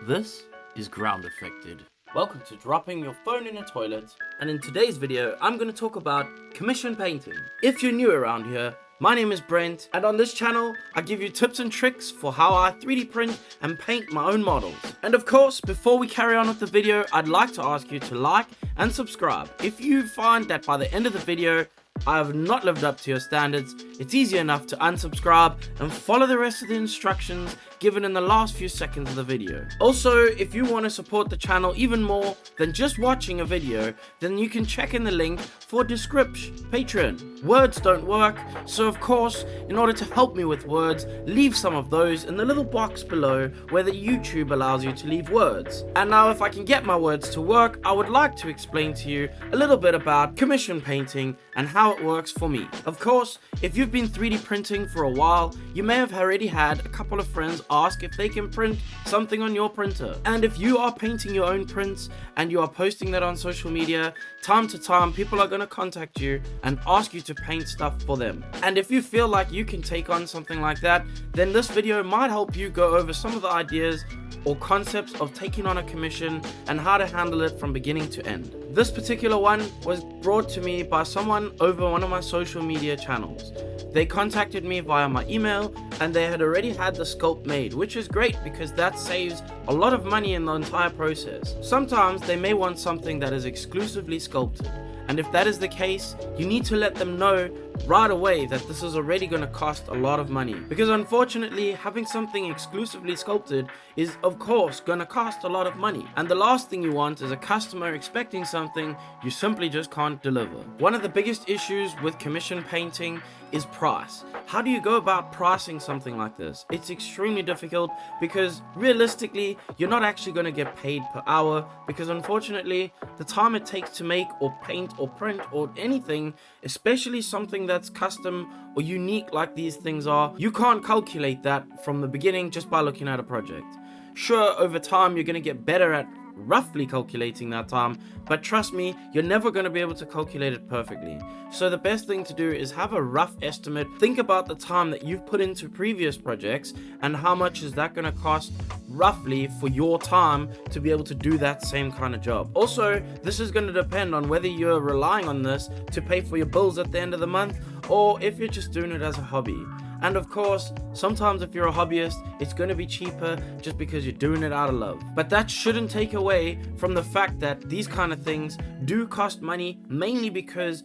This is Ground Affected. Welcome to dropping your phone in a toilet, and in today's video I'm going to talk about commission painting. If you're new around here, my name is Brent, and on this channel I give you tips and tricks for how I 3D print and paint my own models. And of course, before we carry on with the video, I'd like to ask you to like and subscribe. If you find that by the end of the video I have not lived up to your standards, it's easy enough to unsubscribe and follow the rest of the instructions given in the last few seconds of the video. Also, if you want to support the channel even more than just watching a video, then you can check in the link for description, Patreon. Words don't work, so of course, in order to help me with words, leave some of those in the little box below where the YouTube allows you to leave words. And now if I can get my words to work, I would like to explain to you a little bit about commission painting and how it works for me. Of course, if you've been 3D printing for a while, you may have already had a couple of friends ask if they can print something on your printer. And if you are painting your own prints and you are posting that on social media, time to time people are going to contact you and ask you to paint stuff for them. And if you feel like you can take on something like that, then this video might help you go over some of the ideas or concepts of taking on a commission and how to handle it from beginning to end. This particular one was brought to me by someone over one of my social media channels. They contacted me via my email and they had already had the sculpt made, which is great because that saves a lot of money in the entire process. Sometimes they may want something that is exclusively sculpted, and if that is the case, you need to let them know right away that this is already going to cost a lot of money, because unfortunately having something exclusively sculpted is of course going to cost a lot of money, and the last thing you want is a customer expecting something you simply just can't deliver. One of the biggest issues with commission painting is price. How do you go about pricing something like this? It's extremely difficult because realistically you're not actually going to get paid per hour, because unfortunately the time it takes to make or paint or print or anything, especially something that's custom or unique like these things are, you can't calculate that from the beginning just by looking at a project. Sure, over time you're going to get better at roughly calculating that time, but trust me, you're never going to be able to calculate it perfectly. So the best thing to do is have a rough estimate. Think about the time that you've put into previous projects and how much is that going to cost roughly for your time to be able to do that same kind of job. Also, this is going to depend on whether you're relying on this to pay for your bills at the end of the month or if you're just doing it as a hobby. And of course, sometimes if you're a hobbyist, it's going to be cheaper just because you're doing it out of love. But that shouldn't take away from the fact that these kind of things do cost money, mainly because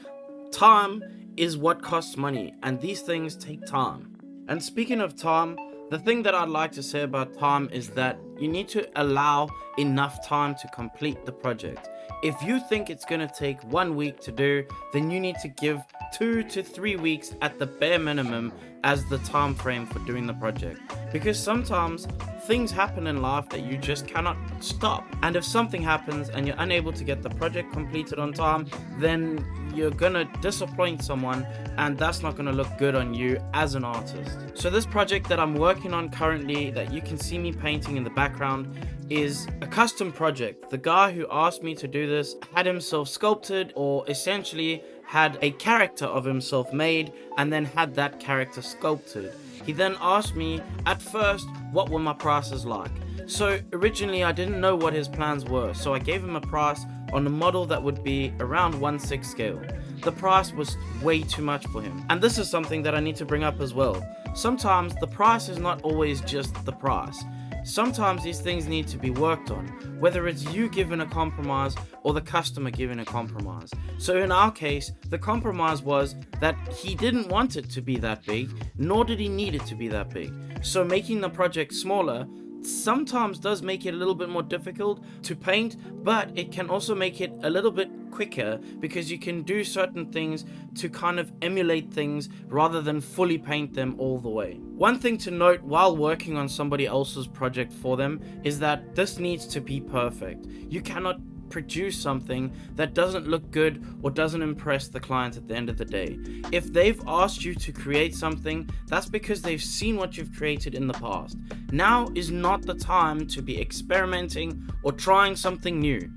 time is what costs money, and these things take time. And speaking of time, the thing that I'd like to say about time is that you need to allow enough time to complete the project. If you think it's going to take 1 week to do, then you need to give 2 to 3 weeks at the bare minimum as the time frame for doing the project, because sometimes things happen in life that you just cannot stop, and if something happens and you're unable to get the project completed on time, then you're gonna disappoint someone, and that's not gonna look good on you as an artist. So this project that I'm working on currently, that you can see me painting in the background, is a custom project. The guy who asked me to do this had himself sculpted, or essentially had a character of himself made and then had that character sculpted. He then asked me at first what were my prices like. So originally I didn't know what his plans were, so I gave him a price on a model that would be around 1/6 scale. The price was way too much for him, and this is something that I need to bring up as well. Sometimes the price is not always just the price. Sometimes these things need to be worked on, whether it's you giving a compromise or the customer giving a compromise. So in our case, the compromise was that he didn't want it to be that big, nor did he need it to be that big. So making the project smaller sometimes does make it a little bit more difficult to paint, but it can also make it a little bit quicker because you can do certain things to kind of emulate things rather than fully paint them all the way. One thing to note while working on somebody else's project for them is that this needs to be perfect. You cannot produce something that doesn't look good or doesn't impress the client at the end of the day. If they've asked you to create something, that's because they've seen what you've created in the past. Now is not the time to be experimenting or trying something new.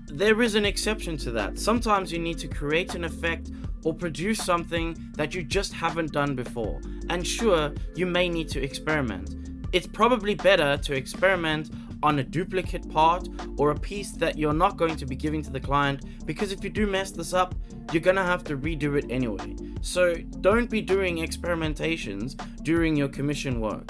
There is an exception to that. Sometimes you need to create an effect or produce something that you just haven't done before. And sure, you may need to experiment. It's probably better to experiment on a duplicate part or a piece that you're not going to be giving to the client, because if you do mess this up, you're gonna have to redo it anyway. So don't be doing experimentations during your commission work.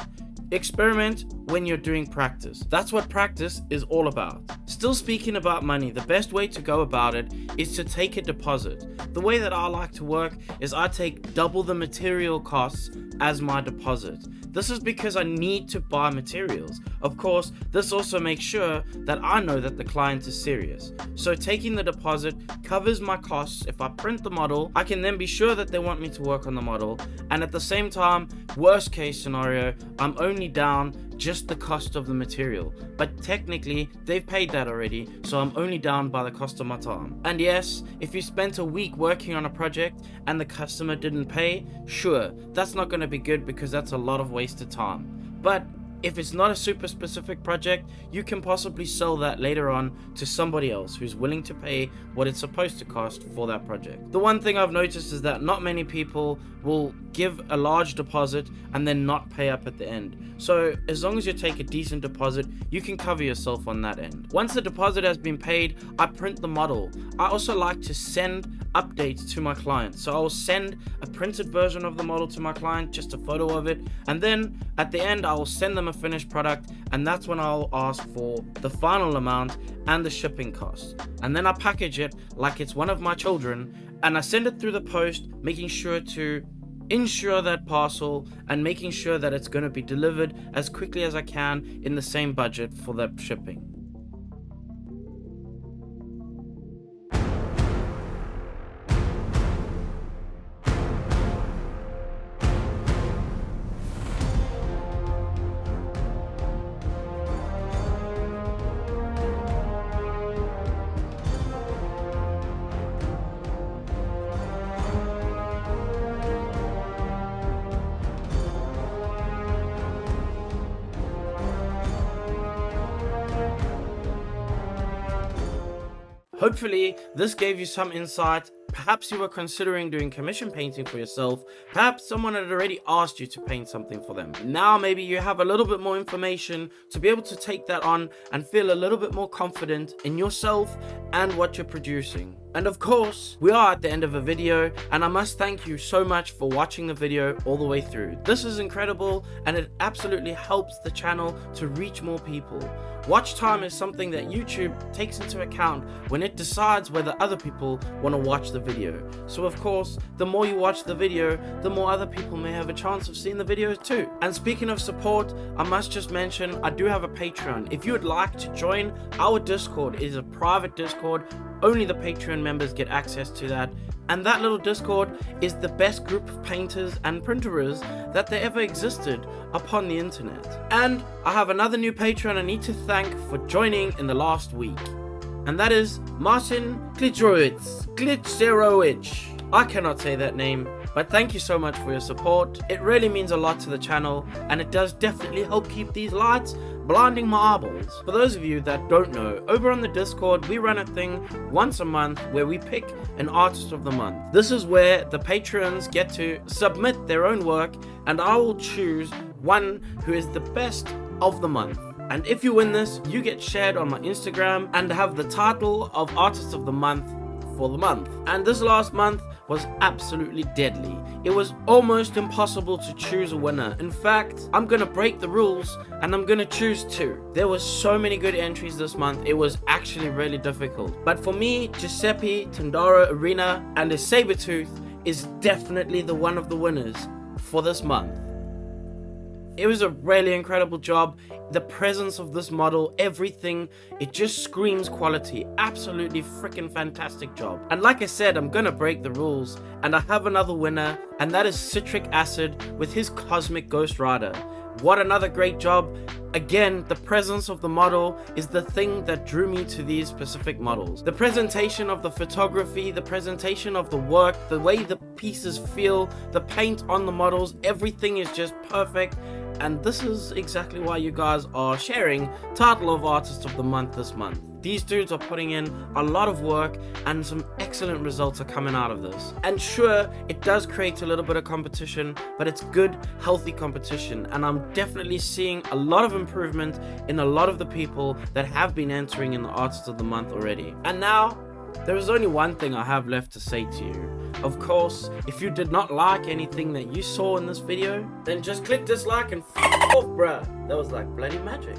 Experiment when you're doing practice. That's what practice is all about. Still speaking about money, the best way to go about it is to take a deposit. The way that I like to work is I take double the material costs as my deposit. This is because I need to buy materials. Of course, this also makes sure that I know that the client is serious. So taking the deposit covers my costs. If I print the model, I can then be sure that they want me to work on the model. And at the same time, worst case scenario, I'm only down just the cost of the material. But technically, they've paid that already, so I'm only down by the cost of my time. And yes, if you spent a week working on a project and the customer didn't pay, sure, that's not going to be good because that's a lot of wasted time. But if it's not a super specific project, you can possibly sell that later on to somebody else who's willing to pay what it's supposed to cost for that project. The one thing I've noticed is that not many people will give a large deposit and then not pay up at the end. So as long as you take a decent deposit, you can cover yourself on that end. Once the deposit has been paid, I print the model. I also like to send updates to my client. So I'll send a printed version of the model to my client, just a photo of it, and then at the end I will send them a finished product, and that's when I'll ask for the final amount and the shipping costs. And then I package it like it's one of my children, and I send it through the post, making sure to insure that parcel and making sure that it's going to be delivered as quickly as I can in the same budget for that shipping. Hopefully, this gave you some insight. Perhaps you were considering doing commission painting for yourself. Perhaps someone had already asked you to paint something for them. Now maybe you have a little bit more information to be able to take that on and feel a little bit more confident in yourself and what you're producing. And of course, we are at the end of a video, and I must thank you so much for watching the video all the way through. This is incredible, and it absolutely helps the channel to reach more people. Watch time is something that YouTube takes into account when it decides whether other people want to watch the video. So of course, the more you watch the video, the more other people may have a chance of seeing the videos too. And speaking of support, I must just mention I do have a Patreon. If you would like to join our Discord, it is a private Discord. Only the Patreon members get access to that. And that little Discord is the best group of painters and printerers that there ever existed upon the internet. And I have another new patron I need to thank for joining in the last week. And that is Martin Glitcherowicz. I cannot say that name, but thank you so much for your support. It really means a lot to the channel, and it does definitely help keep these lights blinding my eyeballs. For those of you that don't know, over on the Discord, we run a thing once a month where we pick an artist of the month. This is where the patrons get to submit their own work, and I will choose one who is the best of the month. And if you win this, you get shared on my Instagram and have the title of Artist of the Month for the month. And this last month was absolutely deadly. It was almost impossible to choose a winner. In fact, I'm gonna break the rules and I'm gonna choose two. There were so many good entries this month, it was actually really difficult. But for me, Giuseppe Tandaro Arena and his Sabertooth is definitely the one of the winners for this month. It was a really incredible job. The presence of this model, everything, it just screams quality. Absolutely freaking fantastic job. And like I said, I'm gonna break the rules, and I have another winner, and that is Citric Acid with his Cosmic Ghost Rider. What another great job. Again, the presence of the model is the thing that drew me to these specific models. The presentation of the photography, the presentation of the work, the way the pieces feel, the paint on the models, everything is just perfect. And this is exactly why you guys are sharing title of Artist of the Month this month. These dudes are putting in a lot of work and some excellent results are coming out of this. And sure, it does create a little bit of competition, but it's good, healthy competition. And I'm definitely seeing a lot of improvement in a lot of the people that have been entering in the Artist of the Month already. And now, there is only one thing I have left to say to you. Of course, if you did not like anything that you saw in this video, then just click dislike and f*** off, bruh. That was like bloody magic.